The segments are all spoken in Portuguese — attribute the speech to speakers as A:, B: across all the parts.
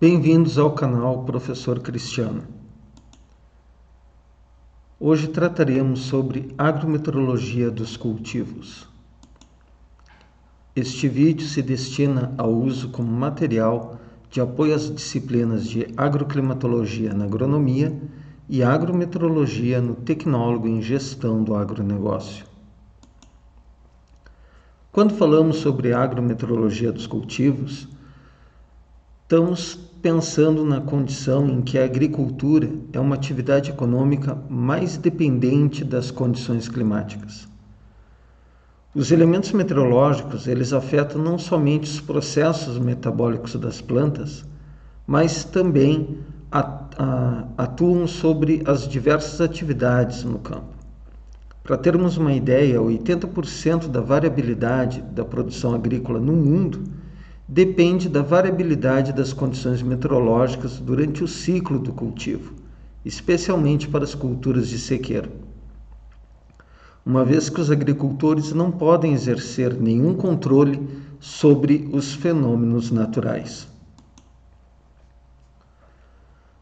A: Bem-vindos ao canal Professor Cristiano. Hoje trataremos sobre agrometeorologia dos cultivos. Este vídeo se destina ao uso como material de apoio às disciplinas de agroclimatologia na agronomia e agrometeorologia no tecnólogo em gestão do agronegócio. Quando falamos sobre agrometeorologia dos cultivos, estamos pensando na condição em que a agricultura é uma atividade econômica mais dependente das condições climáticas. Os elementos meteorológicos, eles afetam não somente os processos metabólicos das plantas, mas também atuam sobre as diversas atividades no campo. Para termos uma ideia, 80% da variabilidade da produção agrícola no mundo depende da variabilidade das condições meteorológicas durante o ciclo do cultivo, especialmente para as culturas de sequeiro. Uma vez que os agricultores não podem exercer nenhum controle sobre os fenômenos naturais.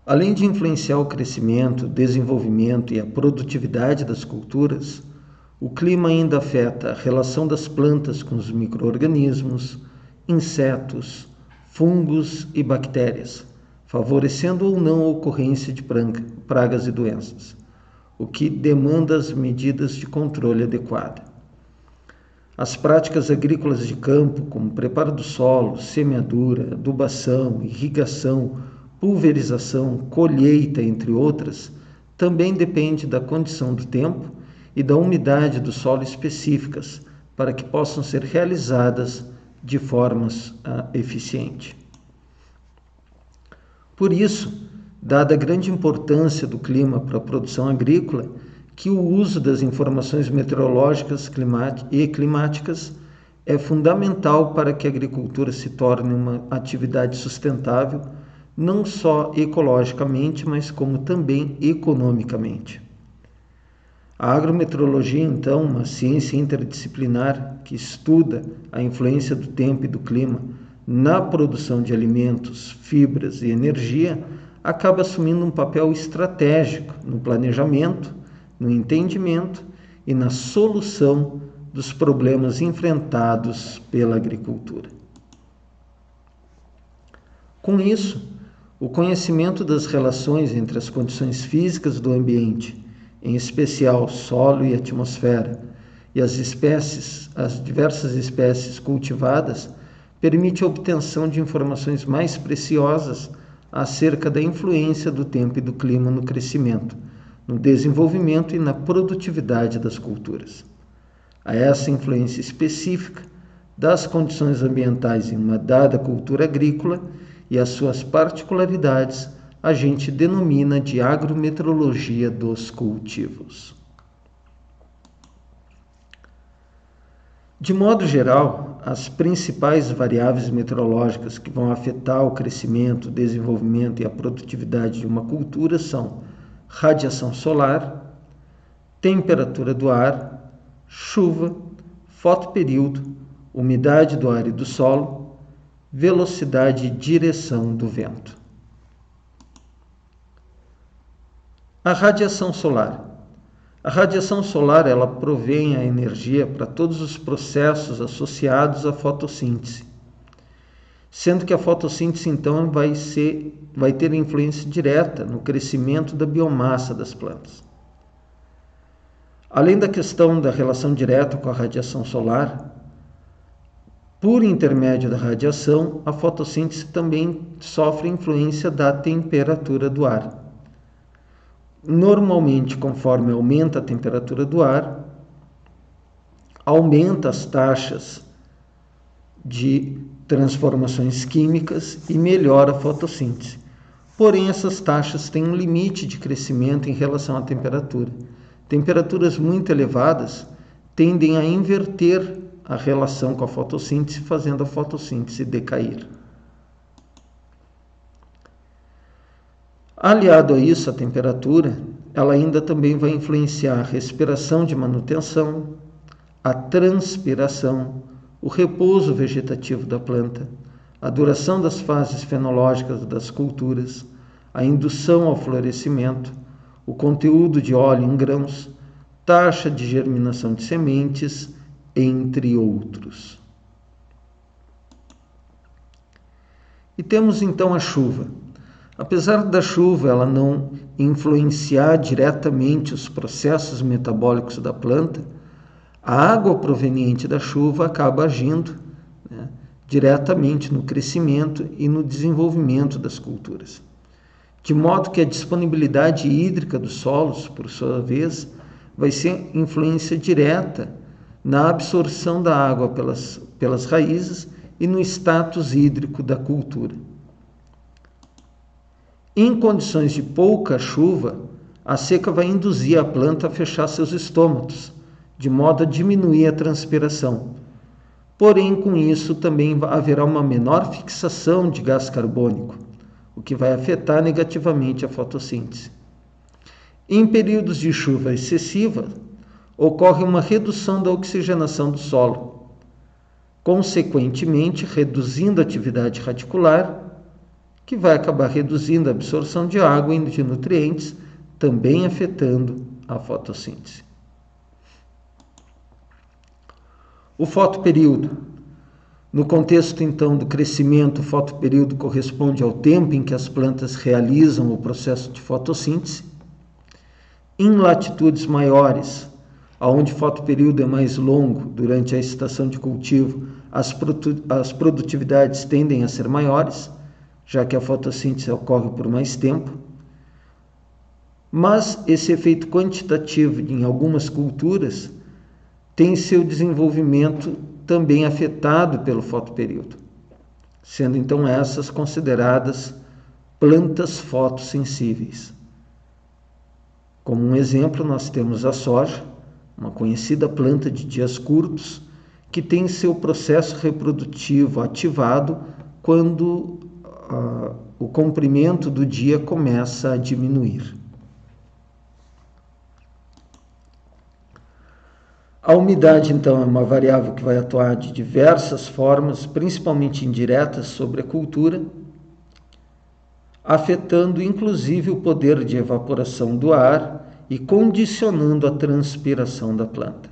A: Além de influenciar o crescimento, desenvolvimento e a produtividade das culturas, o clima ainda afeta a relação das plantas com os micro-organismos, insetos, fungos e bactérias, favorecendo ou não a ocorrência de pragas e doenças, o que demanda as medidas de controle adequado. As práticas agrícolas de campo, como preparo do solo, semeadura, adubação, irrigação, pulverização, colheita, entre outras, também depende da condição do tempo e da umidade do solo específicas para que possam ser realizadas de forma eficiente. Por isso, dada a grande importância do clima para a produção agrícola, que o uso das informações meteorológicas e climáticas é fundamental para que a agricultura se torne uma atividade sustentável, não só ecologicamente, mas como também economicamente. A agrometeorologia, então, uma ciência interdisciplinar que estuda a influência do tempo e do clima na produção de alimentos, fibras e energia, acaba assumindo um papel estratégico no planejamento, no entendimento e na solução dos problemas enfrentados pela agricultura. Com isso, o conhecimento das relações entre as condições físicas do ambiente, em especial solo e atmosfera, e as diversas espécies cultivadas, permite a obtenção de informações mais preciosas acerca da influência do tempo e do clima no crescimento, no desenvolvimento e na produtividade das culturas. A essa influência específica das condições ambientais em uma dada cultura agrícola e as suas particularidades, a gente denomina de agrometeorologia dos cultivos. De modo geral, as principais variáveis meteorológicas que vão afetar o crescimento, o desenvolvimento e a produtividade de uma cultura são radiação solar, temperatura do ar, chuva, fotoperíodo, umidade do ar e do solo, velocidade e direção do vento. A radiação solar. A radiação solar, ela provém a energia para todos os processos associados à fotossíntese, sendo que a fotossíntese, então, vai ter influência direta no crescimento da biomassa das plantas. Além da questão da relação direta com a radiação solar, por intermédio da radiação, a fotossíntese também sofre influência da temperatura do ar. Normalmente, conforme aumenta a temperatura do ar, aumenta as taxas de transformações químicas e melhora a fotossíntese. Porém, essas taxas têm um limite de crescimento em relação à temperatura. Temperaturas muito elevadas tendem a inverter a relação com a fotossíntese, fazendo a fotossíntese decair. Aliado a isso, a temperatura, ela ainda também vai influenciar a respiração de manutenção, a transpiração, o repouso vegetativo da planta, a duração das fases fenológicas das culturas, a indução ao florescimento, o conteúdo de óleo em grãos, taxa de germinação de sementes, entre outros. E temos então a chuva. Apesar da chuva ela não influenciar diretamente os processos metabólicos da planta, a água proveniente da chuva acaba agindo, né, diretamente no crescimento e no desenvolvimento das culturas. De modo que a disponibilidade hídrica dos solos, por sua vez, vai ser influência direta na absorção da água pelas raízes e no status hídrico da cultura. Em condições de pouca chuva, a seca vai induzir a planta a fechar seus estômatos, de modo a diminuir a transpiração. Porém, com isso também haverá uma menor fixação de gás carbônico, o que vai afetar negativamente a fotossíntese. Em períodos de chuva excessiva, ocorre uma redução da oxigenação do solo, consequentemente reduzindo a atividade radicular, que vai acabar reduzindo a absorção de água e de nutrientes, também afetando a fotossíntese. O fotoperíodo. No contexto, então, do crescimento, o fotoperíodo corresponde ao tempo em que as plantas realizam o processo de fotossíntese. Em latitudes maiores, onde o fotoperíodo é mais longo, durante a estação de cultivo, as produtividades tendem a ser maiores, já que a fotossíntese ocorre por mais tempo. Mas esse efeito quantitativo em algumas culturas tem seu desenvolvimento também afetado pelo fotoperíodo, sendo então essas consideradas plantas fotossensíveis. Como um exemplo, nós temos a soja, uma conhecida planta de dias curtos, que tem seu processo reprodutivo ativado quando o comprimento do dia começa a diminuir. A umidade, então, é uma variável que vai atuar de diversas formas, principalmente indiretas, sobre a cultura, afetando inclusive o poder de evaporação do ar e condicionando a transpiração da planta.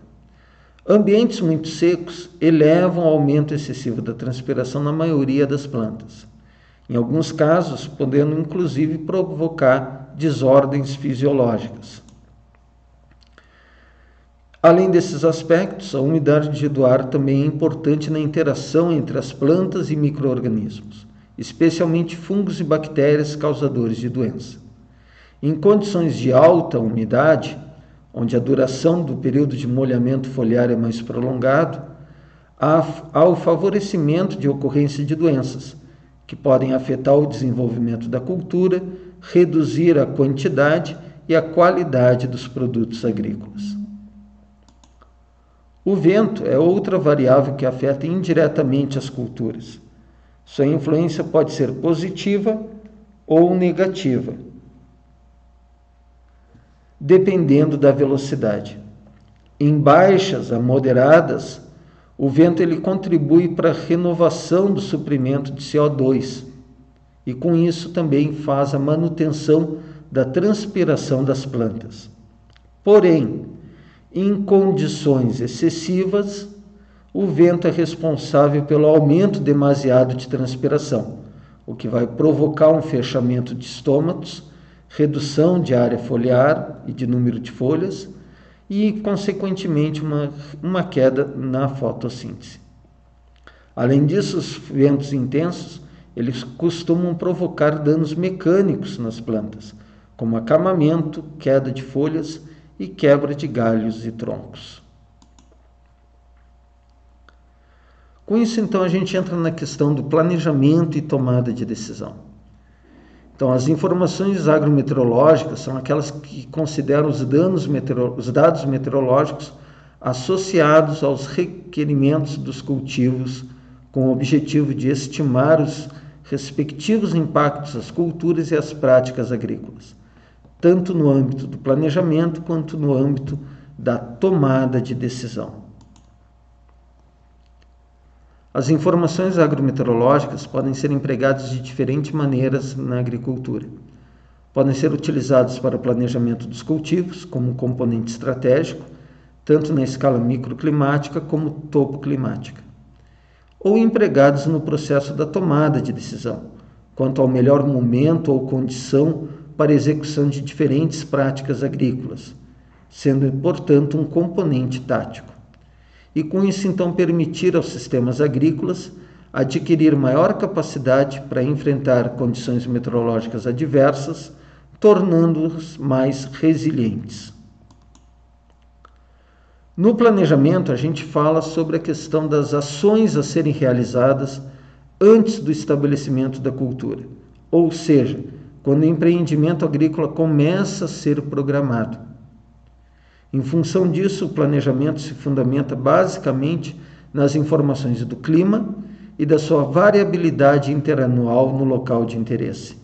A: Ambientes muito secos elevam o aumento excessivo da transpiração na maioria das plantas, em alguns casos podendo inclusive provocar desordens fisiológicas. Além desses aspectos, a umidade do ar também é importante na interação entre as plantas e micro-organismos, especialmente fungos e bactérias causadores de doença. Em condições de alta umidade, onde a duração do período de molhamento foliar é mais prolongado, há o favorecimento de ocorrência de doenças, que podem afetar o desenvolvimento da cultura, reduzir a quantidade e a qualidade dos produtos agrícolas. O vento é outra variável que afeta indiretamente as culturas. Sua influência pode ser positiva ou negativa, dependendo da velocidade. Em baixas a moderadas, o vento ele contribui para a renovação do suprimento de CO2 e com isso também faz a manutenção da transpiração das plantas. Porém, em condições excessivas, o vento é responsável pelo aumento demasiado de transpiração, o que vai provocar um fechamento de estômatos, redução de área foliar e de número de folhas e, consequentemente, uma queda na fotossíntese. Além disso, os ventos intensos eles costumam provocar danos mecânicos nas plantas, como acamamento, queda de folhas e quebra de galhos e troncos. Com isso, então, a gente entra na questão do planejamento e tomada de decisão. Então, as informações agrometeorológicas são aquelas que consideram os dados meteorológicos associados aos requerimentos dos cultivos, com o objetivo de estimar os respectivos impactos às culturas e às práticas agrícolas, tanto no âmbito do planejamento quanto no âmbito da tomada de decisão. As informações agrometeorológicas podem ser empregadas de diferentes maneiras na agricultura. Podem ser utilizadas para o planejamento dos cultivos, como componente estratégico, tanto na escala microclimática como topoclimática, ou empregados no processo da tomada de decisão, quanto ao melhor momento ou condição para a execução de diferentes práticas agrícolas, sendo, portanto, um componente tático. E com isso, então, permitir aos sistemas agrícolas adquirir maior capacidade para enfrentar condições meteorológicas adversas, tornando-os mais resilientes. No planejamento, a gente fala sobre a questão das ações a serem realizadas antes do estabelecimento da cultura, ou seja, quando o empreendimento agrícola começa a ser programado. Em função disso, o planejamento se fundamenta basicamente nas informações do clima e da sua variabilidade interanual no local de interesse.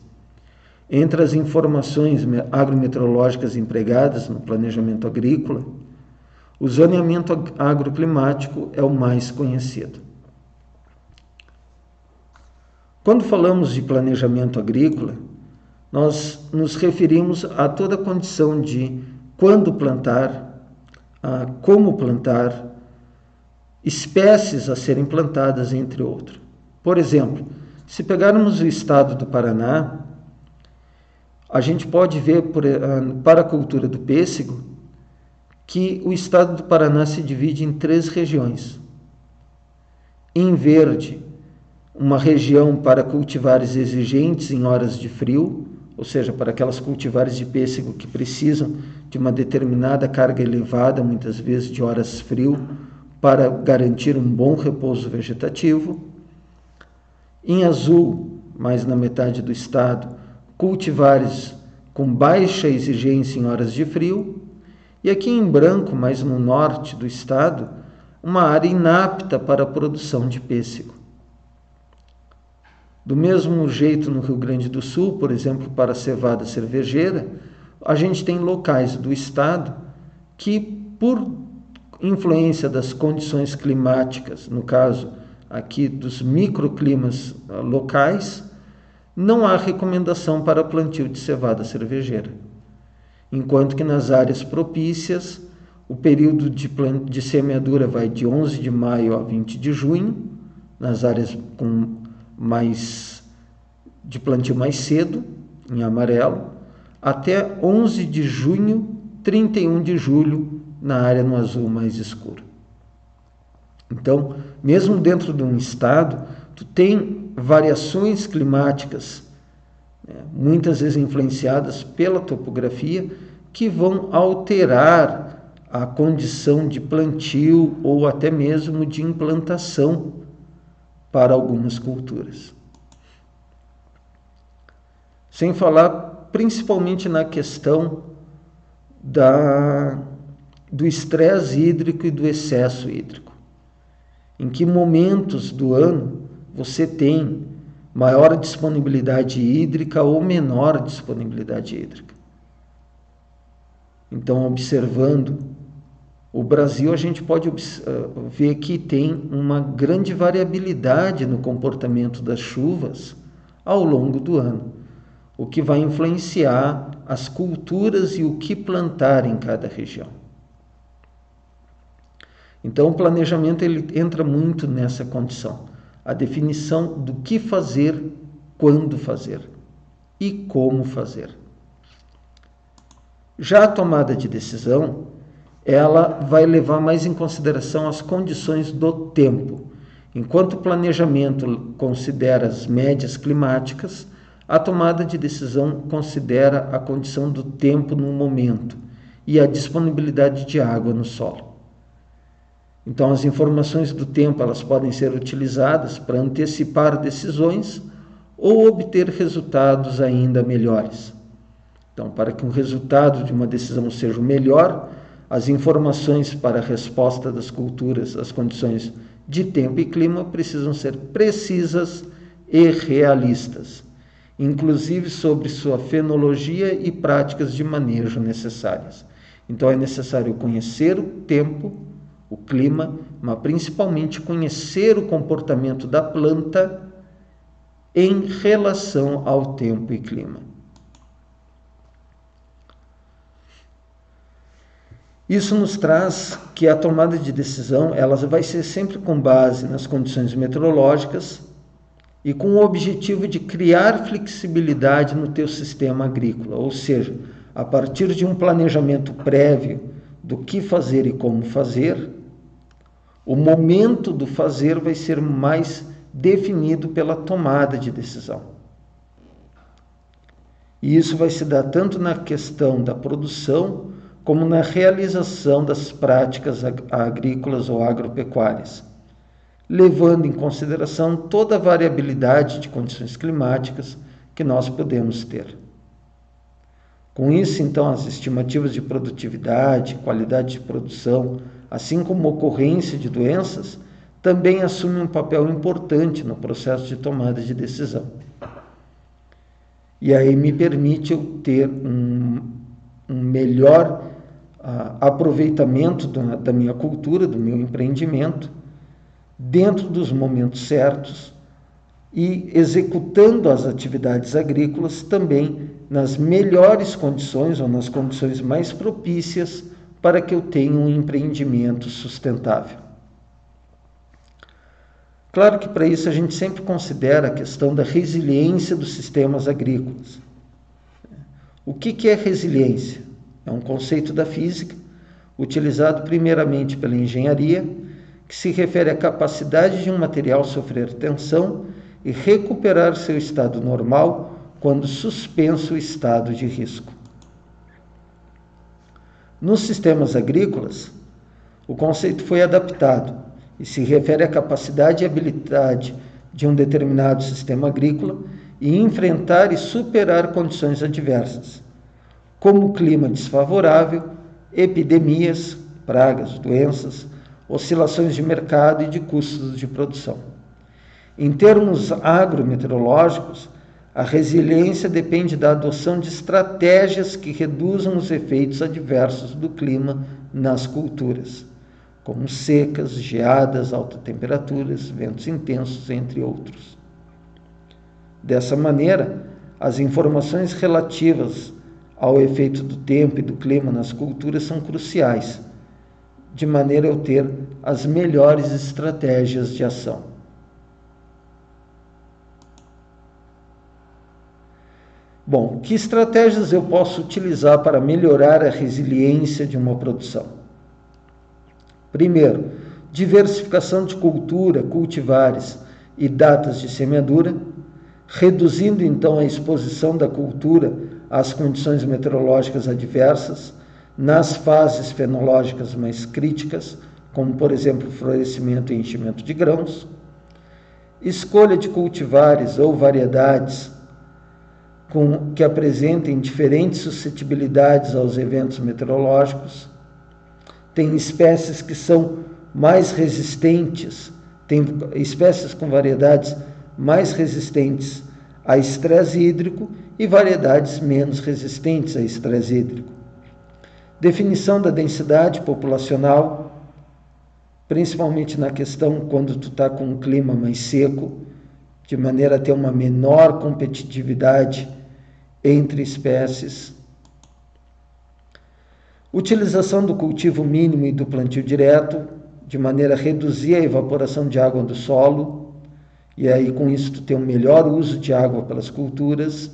A: Entre as informações agrometeorológicas empregadas no planejamento agrícola, o zoneamento agroclimático é o mais conhecido. Quando falamos de planejamento agrícola, nós nos referimos a toda a condição de quando plantar, como plantar, espécies a serem plantadas, entre outros. Por exemplo, se pegarmos o estado do Paraná, a gente pode ver para a cultura do pêssego que o estado do Paraná se divide em 3 regiões. Em verde, uma região para cultivares exigentes em horas de frio, ou seja, para aquelas cultivares de pêssego que precisam de uma determinada carga elevada, muitas vezes de horas frio, para garantir um bom repouso vegetativo. Em azul, mais na metade do estado, cultivares com baixa exigência em horas de frio. E aqui em branco, mais no norte do estado, uma área inapta para a produção de pêssego. Do mesmo jeito, no Rio Grande do Sul, por exemplo, para a cevada cervejeira, a gente tem locais do estado que, por influência das condições climáticas, no caso aqui dos microclimas locais, não há recomendação para plantio de cevada cervejeira. Enquanto que nas áreas propícias, o período de semeadura vai de 11 de maio a 20 de junho, nas áreas de plantio mais cedo, em amarelo, até 11 de junho, 31 de julho, na área no azul mais escuro. Então, mesmo dentro de um estado, tu tem variações climáticas, muitas vezes influenciadas pela topografia, que vão alterar a condição de plantio ou até mesmo de implantação para algumas culturas. Sem falar principalmente na questão do estresse hídrico e do excesso hídrico. Em que momentos do ano você tem maior disponibilidade hídrica ou menor disponibilidade hídrica. Então, observando o Brasil, a gente pode ver que tem uma grande variabilidade no comportamento das chuvas ao longo do ano, o que vai influenciar as culturas e o que plantar em cada região. Então, o planejamento ele entra muito nessa condição, a definição do que fazer, quando fazer e como fazer. Já a tomada de decisão, ela vai levar mais em consideração as condições do tempo. Enquanto o planejamento considera as médias climáticas, a tomada de decisão considera a condição do tempo no momento e a disponibilidade de água no solo. Então, as informações do tempo elas podem ser utilizadas para antecipar decisões ou obter resultados ainda melhores. Então, para que o resultado de uma decisão seja o melhor, as informações para a resposta das culturas às condições de tempo e clima precisam ser precisas e realistas, inclusive sobre sua fenologia e práticas de manejo necessárias. Então, é necessário conhecer o tempo, o clima, mas principalmente conhecer o comportamento da planta em relação ao tempo e clima. Isso nos traz que a tomada de decisão ela vai ser sempre com base nas condições meteorológicas e com o objetivo de criar flexibilidade no teu sistema agrícola, ou seja, a partir de um planejamento prévio do que fazer e como fazer, o momento do fazer vai ser mais definido pela tomada de decisão. E isso vai se dar tanto na questão da produção, como na realização das práticas agrícolas ou agropecuárias, levando em consideração toda a variabilidade de condições climáticas que nós podemos ter. Com isso, então, as estimativas de produtividade, qualidade de produção, assim como a ocorrência de doenças, também assumem um papel importante no processo de tomada de decisão. E aí me permite eu ter um melhor aproveitamento da minha cultura, do meu empreendimento, dentro dos momentos certos e executando as atividades agrícolas também nas melhores condições ou nas condições mais propícias para que eu tenha um empreendimento sustentável. Claro que para isso a gente sempre considera a questão da resiliência dos sistemas agrícolas. O que é resiliência? É um conceito da física, utilizado primeiramente pela engenharia, que se refere à capacidade de um material sofrer tensão e recuperar seu estado normal quando suspenso o estado de risco. Nos sistemas agrícolas, o conceito foi adaptado e se refere à capacidade e habilidade de um determinado sistema agrícola em enfrentar e superar condições adversas, como clima desfavorável, epidemias, pragas, doenças, oscilações de mercado e de custos de produção. Em termos agrometeorológicos, a resiliência depende da adoção de estratégias que reduzam os efeitos adversos do clima nas culturas, como secas, geadas, altas temperaturas, ventos intensos, entre outros. Dessa maneira, as informações relativas ao efeito do tempo e do clima nas culturas são cruciais, de maneira a eu ter as melhores estratégias de ação. Bom, que estratégias eu posso utilizar para melhorar a resiliência de uma produção? Primeiro, diversificação de cultura, cultivares e datas de semeadura, reduzindo então a exposição da cultura às condições meteorológicas adversas, nas fases fenológicas mais críticas, como por exemplo florescimento e enchimento de grãos, escolha de cultivares ou variedades que apresentem diferentes suscetibilidades aos eventos meteorológicos. Tem espécies que são mais resistentes, tem espécies com variedades mais resistentes a estresse hídrico e variedades menos resistentes a estresse hídrico. Definição da densidade populacional, principalmente na questão quando tu está com um clima mais seco, de maneira a ter uma menor competitividade entre espécies. Utilização do cultivo mínimo e do plantio direto, de maneira a reduzir a evaporação de água do solo, e aí com isso tu tem um melhor uso de água pelas culturas.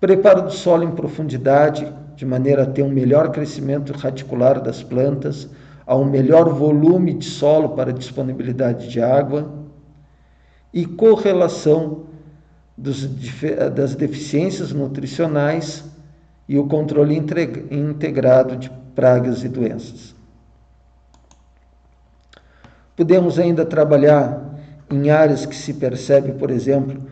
A: Preparo do solo em profundidade, de maneira a ter um melhor crescimento radicular das plantas, a um melhor volume de solo para disponibilidade de água. E correlação das deficiências nutricionais e o controle integrado de pragas e doenças. Podemos ainda trabalhar em áreas que se percebe, por exemplo,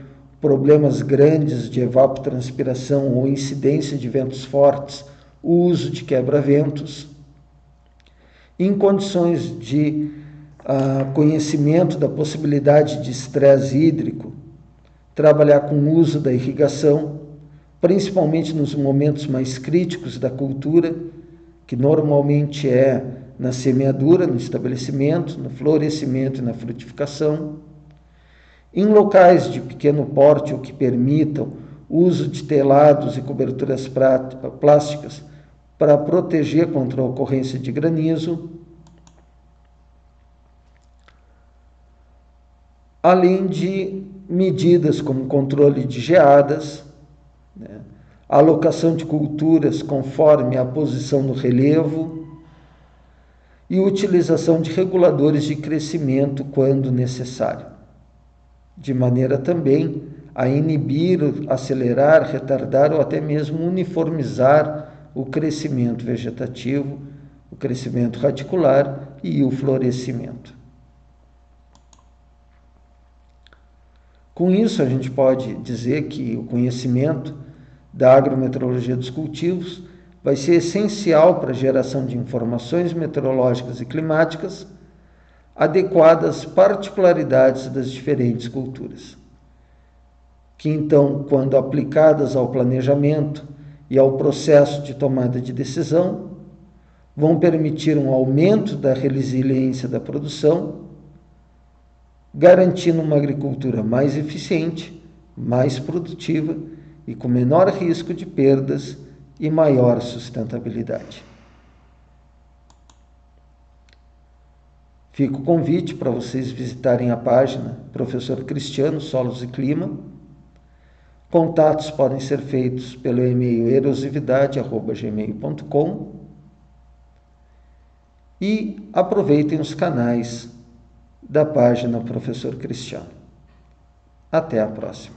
A: problemas grandes de evapotranspiração ou incidência de ventos fortes, o uso de quebra-ventos. Em condições de conhecimento da possibilidade de estresse hídrico, trabalhar com o uso da irrigação, principalmente nos momentos mais críticos da cultura, que normalmente é na semeadura, no estabelecimento, no florescimento e na frutificação. Em locais de pequeno porte ou que permitam o uso de telados e coberturas plásticas para proteger contra a ocorrência de granizo, além de medidas como controle de geadas, alocação de culturas conforme a posição no relevo e utilização de reguladores de crescimento quando necessário, de maneira também a inibir, acelerar, retardar ou até mesmo uniformizar o crescimento vegetativo, o crescimento radicular e o florescimento. Com isso, a gente pode dizer que o conhecimento da agrometeorologia dos cultivos vai ser essencial para a geração de informações meteorológicas e climáticas adequadas às particularidades das diferentes culturas, que então, quando aplicadas ao planejamento e ao processo de tomada de decisão, vão permitir um aumento da resiliência da produção, garantindo uma agricultura mais eficiente, mais produtiva e com menor risco de perdas e maior sustentabilidade. Fica o convite para vocês visitarem a página Professor Cristiano, Solos e Clima. Contatos podem ser feitos pelo e-mail erosividade@gmail.com e aproveitem os canais da página Professor Cristiano. Até a próxima.